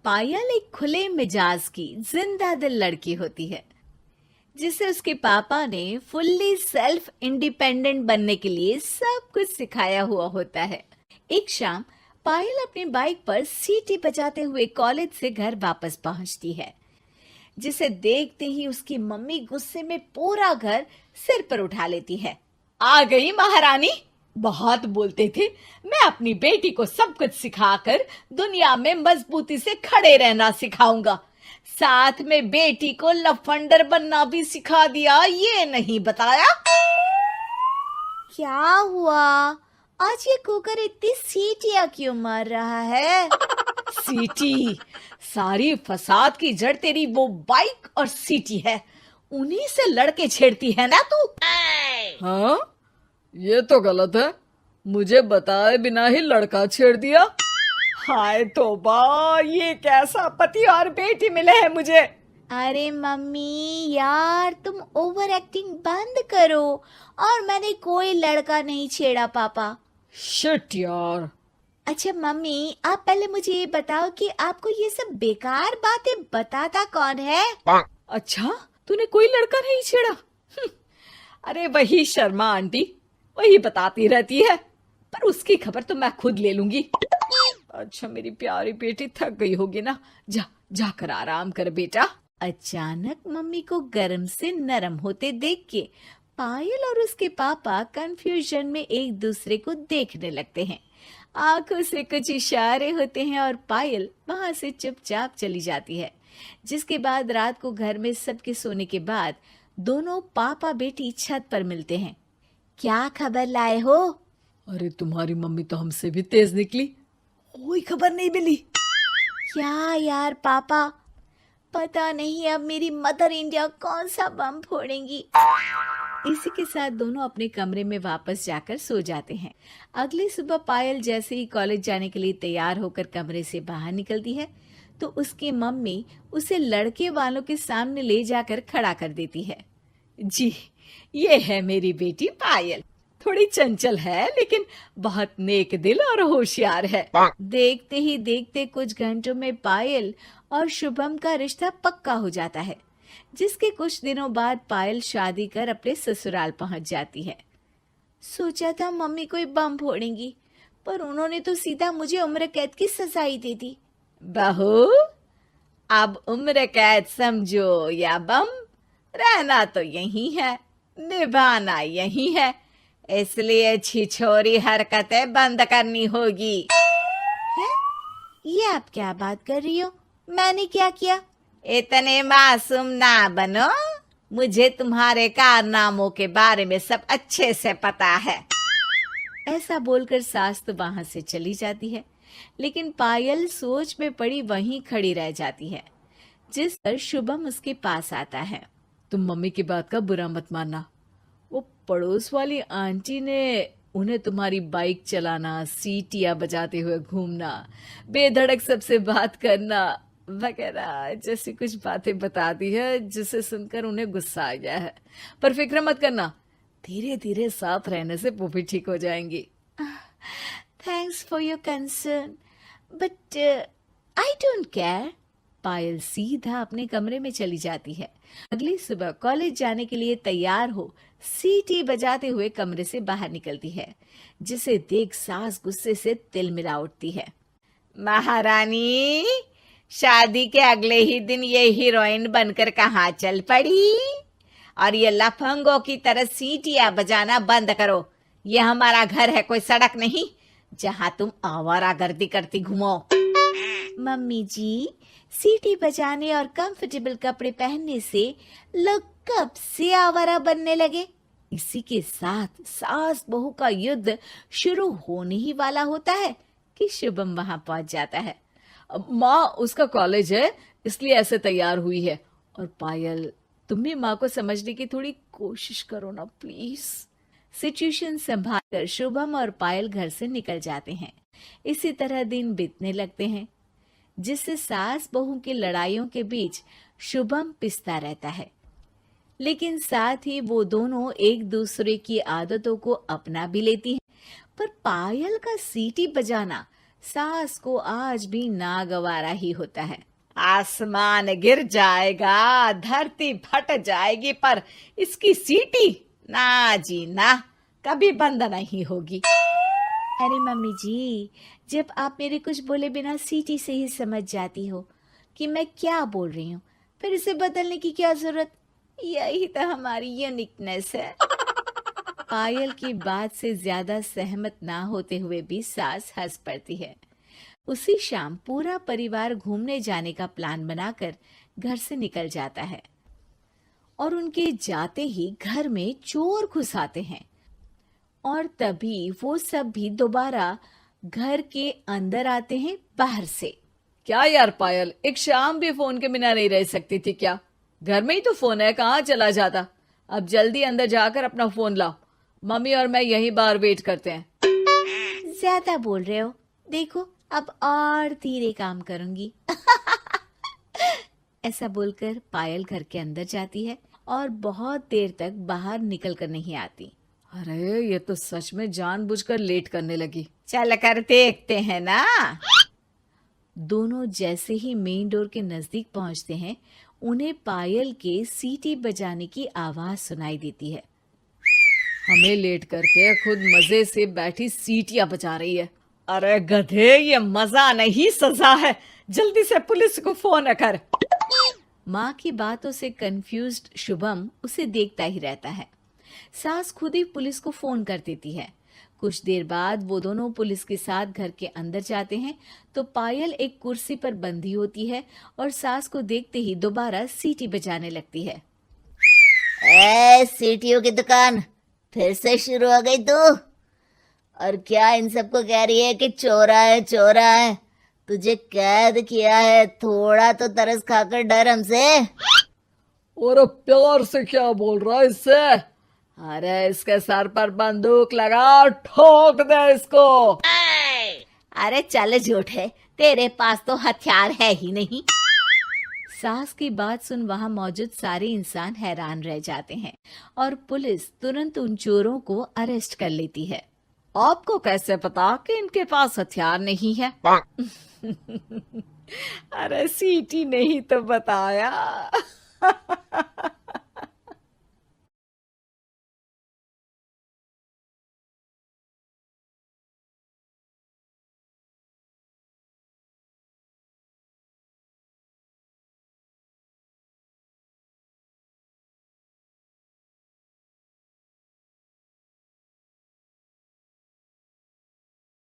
पायल एक खुले मिजाज की जिंदा दिल लड़की होती है जिसे उसके पापा ने फुल्ली सेल्फ इंडिपेंडेंट बनने के लिए सब कुछ सिखाया हुआ होता है। एक शाम पायल अपनी बाइक पर सीटी बजाते हुए कॉलेज से घर वापस पहुंचती है, जिसे देखते ही उसकी मम्मी गुस्से में पूरा घर सिर पर उठा लेती है। आ गई महारानी, बहुत बोलते थे मैं अपनी बेटी को सब कुछ सिखाकर दुनिया में मजबूती से खड़े रहना सिखाऊंगा, साथ में बेटी को लफंडर बनना भी सिखा दिया, ये नहीं बताया। क्या हुआ? आज ये कुकर इतनी सीटियां क्यों मार रहा है? सीटी? सारी फसाद की जड़ तेरी वो बाइक और सीटी है, उन्हीं से लड़के छेड़ती है ना तू। हाँ, ये तो गलत है, मुझे बताए बिना ही लड़का छेड़ दिया। हाय तौबा, ये कैसा पति और बेटी मिले हैं मुझे। अरे मम्मी यार, तुम ओवर एक्टिंग बंद करो, और मैंने कोई लड़का नहीं छेड़ा पापा। शिट यार। अच्छा मम्मी, आप पहले मुझे ये बताओ कि आपको ये सब बेकार बातें बताता कौन है? अच्छा, तूने कोई लड़का नहीं छेड़ा? अरे वही शर्मा आंटी, वही बताती रहती है, पर उसकी खबर तो मैं खुद ले लूंगी। अच्छा मेरी प्यारी बेटी, थक गई होगी ना, जाकर आराम कर बेटा। अचानक मम्मी को गर्म से नरम होते देख के पायल और उसके पापा कंफ्यूजन में एक दूसरे को देखने लगते हैं। आंखों से कुछ इशारे होते हैं और पायल वहां से चुपचाप चली जाती है। जिसके बाद रात को घर में सबके सोने के बाद दोनों पापा बेटी छत पर मिलते हैं। क्या खबर लाए हो? अरे तुम्हारी मम्मी तो हमसे भी तेज निकली, कोई खबर नहीं मिली। क्या यार पापा, पता नहीं अब मेरी मदर इंडिया कौन सा बम फोड़ेंगी। इसी के साथ दोनों अपने कमरे में वापस जाकर सो जाते हैं। अगली सुबह पायल जैसे ही कॉलेज जाने के लिए तैयार होकर कमरे से बाहर निकलती है तो उसकी मम्मी उसे लड़के वालों के सामने ले जाकर खड़ा कर देती है। जी, ये है मेरी बेटी पायल, थोड़ी चंचल है लेकिन बहुत नेक दिल और होशियार है। देखते ही देखते कुछ घंटों में पायल और शुभम का रिश्ता पक्का हो जाता है, जिसके कुछ दिनों बाद पायल शादी कर अपने ससुराल पहुंच जाती है। सोचा था मम्मी कोई बम फोड़ेंगी, पर उन्होंने तो सीधा मुझे उम्र कैद की सजा ही दे दी। बहू, अब उम्र कैद समझो या बम, रहना तो यही है, निभाना यही है, इसलिए छिछोरी हरकतें बंद करनी होगी। है? ये आप क्या बात कर रही हो? मैंने क्या किया? इतने मासूम ना बनो, मुझे तुम्हारे कारनामों के बारे में सब अच्छे से पता है। ऐसा बोलकर सास तो वहां से चली जाती है, लेकिन पायल सोच में पड़ी वहीं खड़ी रह जाती है। जिस पर शुभम उसके पास आता है। तुम मम्मी की बात का बुरा मत मानना, वो पड़ोस वाली आंटी ने उन्हें तुम्हारी बाइक चलाना, सीटियां बजाते हुए घूमना, बेधड़क सबसे बात करना वगैरह जैसी कुछ बातें बता दी है, जिसे सुनकर उन्हें गुस्सा आ गया है। पर फिक्र मत करना, धीरे धीरे साथ रहने से वो भी ठीक हो जाएंगी। Thanks for your concern, but I don't care. Payal सीधा अपने कमरे में चली जाती है। अगली सुबह कॉलेज जाने के लिए तैयार हो सीटी बजाते हुए कमरे से बाहर निकलती है, जिसे देख सास गुस्से से तिलमिला उठती है। महारानी, शादी के अगले ही दिन ये हीरोइन बनकर कहाँ चल पड़ी? और ये लफंगों की तरह सीटियां बजाना बंद करो। ये हमारा घर है, कोई सड़क नहीं जहां तुम आवारागर्दी करती घूमो। मम्मी जी, सीटी बजाने और कंफर्टेबल कपड़े पहनने से लोग कब से आवारा बनने लगे? इसी के साथ सास बहू का युद्ध शुरू होने ही वाला होता है कि शुभम वहां पहुंच जाता है। माँ, उसका कॉलेज है इसलिए ऐसे तैयार हुई है। और पायल, तुम भी माँ को समझने की थोड़ी कोशिश करो ना प्लीज। सिचुएशन संभालकर शुभम और पायल घर से निकल जाते हैं। इसी तरह दिन बीतने लगते हैं, जिससे सास बहू की लड़ाइयों के बीच शुभम पिसता रहता है, लेकिन साथ ही वो दोनों एक दूसरे की आदतों को अपना भी लेती हैं। पर पायल का सीटी बजाना सास को आज भी नागवारा ही होता है। आसमान गिर जाएगा, धरती फट जाएगी, पर इसकी सीटी ना जी ना, कभी बंद नहीं होगी। अरे मम्मी जी, जब आप मेरे कुछ बोले बिना सीटी से ही समझ जाती हो कि मैं क्या बोल रही हूँ, फिर इसे बदलने की क्या जरूरत? यही तो हमारी यूनिकनेस है। पायल की बात से ज्यादा सहमत ना होते हुए भी सास हंस पड़ती है। उसी शाम पूरा परिवार घूमने जाने का प्लान बनाकर घर से निकल जाता है और उनके जाते ही घर में चोर घुस आते हैं और तभी वो सब भी दोबारा घर के अंदर आते हैं बाहर से। क्या यार पायल, एक शाम भी फोन के बिना नहीं रह सकती थी क्या? घर में ही तो फोन है, कहाँ चला जाता? अब जल्दी अंदर जाकर अपना फोन लाओ, मम्मी और मैं यही बाहर वेट करते हैं। ज्यादा बोल रहे हो, देखो अब और धीरे काम करूंगी। ऐसा बोलकर पायल घर के अंदर जाती है और बहुत देर तक बाहर निकल कर नहीं आती। अरे ये तो सच में जानबूझकर लेट करने लगी। चल कर देखते हैं ना। दोनों जैसे ही मेन डोर के नजदीक पहुंचते हैं, उन्हें पायल के सीटी बजाने की आवाज सुनाई देती है। हमें लेट करके खुद मजे से बैठी सीटियां बजा रही है। अरे गधे, ये मजा नहीं सजा है, जल्दी से पुलिस को फोन कर। माँ की बातों से कंफ्यूज्ड शुभम उसे देखता ही रहता है। सास खुद ही पुलिस को फोन कर देती है। कुछ देर बाद वो दोनों पुलिस के साथ घर के अंदर जाते हैं तो पायल एक कुर्सी पर बंधी होती है और सास को देखते ही दोबारा सीटी बजाने लगती है। सीटियों की दुकान फिर से शुरू हो गई तू? और क्या इन सबको कह रही है कि चोरा है चोरा है? तुझे कैद किया है, थोड़ा तो तरस खाकर डर हमसे। और प्यार से क्या बोल रहा है इससे? अरे इसके सर पर बंदूक लगा, ठोक दे इसको। अरे चल झूठे, तेरे पास तो हथियार है ही नहीं। सास की बात सुन वहां मौजूद सारे इंसान हैरान रह जाते हैं और पुलिस तुरंत उन चोरों को अरेस्ट कर लेती है। आपको कैसे पता कि इनके पास हथियार नहीं है? अरे सीटी नहीं तो बताया।